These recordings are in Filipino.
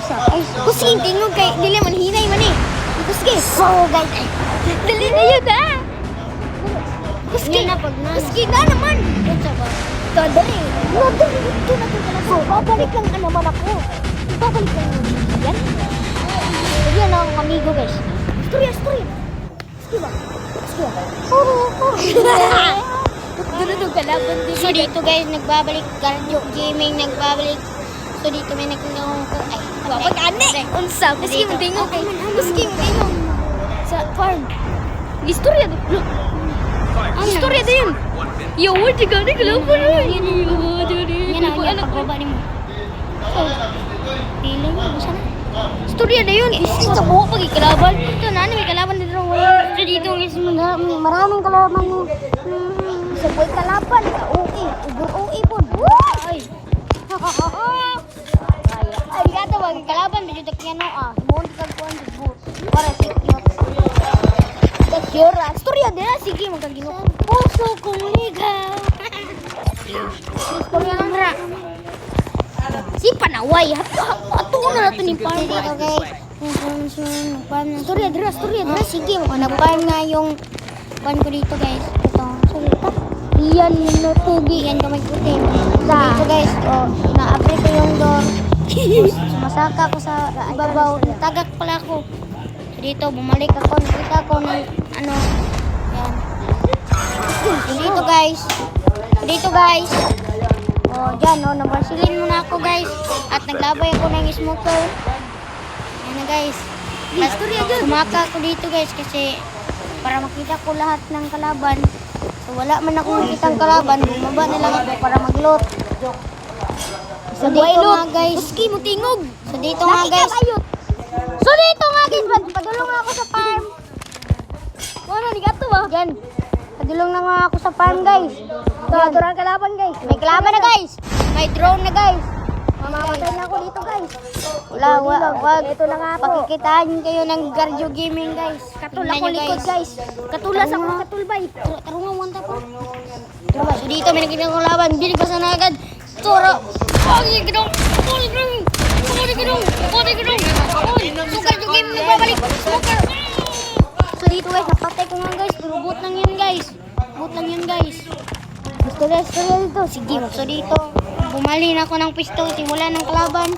Ay, kusing tingog kay dili man hinay man eh. Kuski. So guys, dali na yun ah. Kuski na pag na. Kuski na naman. Ito ba? Dali. Ito na ito na. So, babalik lang na naman ako. Babalik lang yan. Yan ang amigo guys. Storya. Kuski ba? Kuski ba? Doon kalaban din. So dito guys, nagbabalik Cardio Gaming, nagbabalik. So dito may nagkulong ko. Ay, pag-ane. Unsa? Kuski mo tingog. Kuski mo tingog. Sa farm. Istorya do. Look. Ang istorya din yun. Yo, word ka na kalaban na. Yan ang pagbaba ni mo. Pili mo, sana. Istorya na yun. Isa mo pag ikalaban. Ito na, may kalaban dito. So dito guys, maraming kalaban mo. Sa boy kalaban, ka-OA. Ugo-OA po. Ay! Ay, gato, wag kalaban. Medyo takyan no, ah. Mohon kagpuan sa boot. Para sikyo. That's your storya din na. Sige, magkagino. Puso kong ligaw. Storya lang ra. Si Panaway. Hato na natin yung farm. Okay. Storya dira. Sige, nagpan nga yung pan ko dito guys. Ito. Salita. Iyan na tugi. Iyan kamay puti. Dito guys. Na-upgrade ko yung door. Sumasaka ko sa ibabaw. Tagak pala ako. So dito, bumalik ako. Nakita ko ng ano. Yan. Dito guys. Dyan, nabarsilin muna ako guys. At naglabay ako ng smoker. Yan na guys. Sumaka ako dito guys kasi para makita ko lahat ng kalaban. So wala man ako makitang kalaban, bumaba na lang ako para mag-loot. So dito nga guys. Kuski mo tingog. So dito nga guys. Padulong ako sa farm. Wala ni gato ba? Diyan. Padulong na nga ako sa farm guys. Turang kalaban guys. May kalaban na guys. May drone na guys. Mamamatay na ako dito guys. Wag. Ito na nga ako. Pakikitaan kayo ng Cardio Gaming guys. Katul ako likod guys. Katulas ako katulbay. Tarungan wanta po. So dito may nakita kong laban. Bilig pa sana agad. Toro. Pagi gidong. So Cardio Gaming nagbabalik. Smoker. So dito guys, napatay ko nga guys. Pero boot lang yun guys. Istorya dito. Sige. So dito, bumali na ako ng pisto. Simula ng kalaban.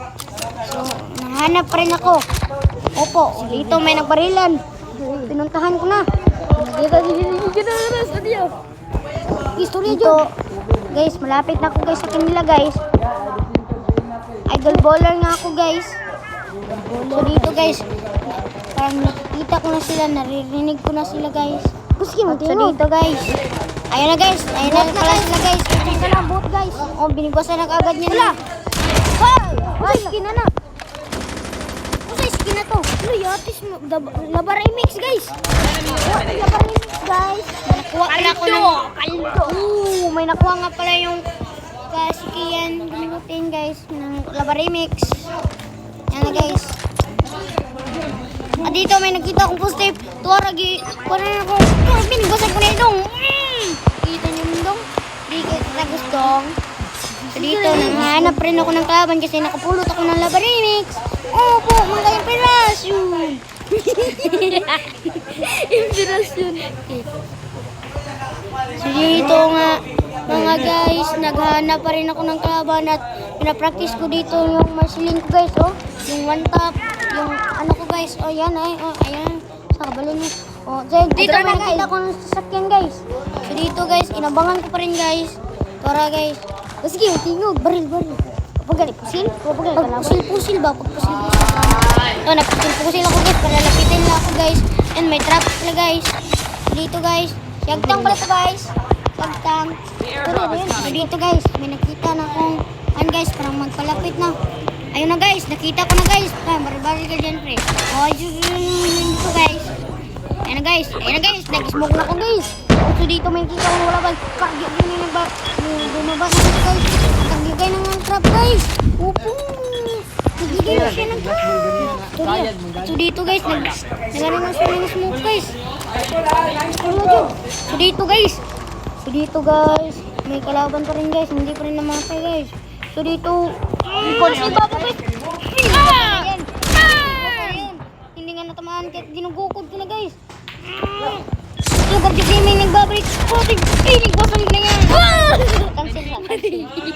So, nahanap pa rin ako. Opo. So dito may nagbarilan. Pinuntahan ko na. Istorya dito. Guys, malapit na ako guys sa kanila guys. Idol baller nga ako guys. So dito guys, parang nakikita ko na sila, naririnig ko na sila guys. So dito guys, ayun na guys, ayun na pala sila guys. Ito na boat guys. Oh, binigwasan na kagad niya na. Ay, skin na na. Usay skin na to. Ano yatis mo? Labar remix guys. Labar remix guys. Nakuha pala ko ng kaldo. May nakuha nga pala yung kasikiyan gamitin guys ng Labar remix. Yan na guys. At dito may nakita akong post tape. Tuwa ragi. Parang ako. Binigwasan ko na itong. Kita niyo mo dong. Di kita gustong. So dito, nanghanap rin ako ng kalaban kasi nakapulot ako ng Labar remix. Opo, mga inspirasyon. Inspirasyon. So dito nga, mga guys, naghanap pa rin ako ng kalaban at pinapractice ko dito yung marceling ko guys, oh. Yung one tap, yung ano ko guys, oh yan ay, oh, ayan, sa kabalo niya. Oh, dito nakita ko ng sasakyan guys. So dito guys, inabangan ko pa rin guys. Tara guys. Sige, tingog, baril. Kapag pusil? Pusil ba? Oh, nagpusil ako guys, palalapitin na ako guys. And may trap na guys. Dito guys, yagtang pala to guys. Yagtang. So dito guys, may nakita na akong, guys, parang magpalapit na. Ayun na guys, nakita ko na guys. Baril ka dyan pre. Oh, dito guys. Ayun na guys, nag-smoke na ako guys. So dito may kita kong wala ba. Kagyo yun yung bumaba na siya guys. Kagigay na ng trap guys. Upo. Kagigay na siya ng trap. So dito guys, nagano na siya ng smoke guys. So dito guys, may kalaban pa rin guys. Hindi pa rin namatay guys. So dito, si Baba guys. Bagyo Gaming nagbabalik. Puting pinig boss ang na yan. Cancel siya.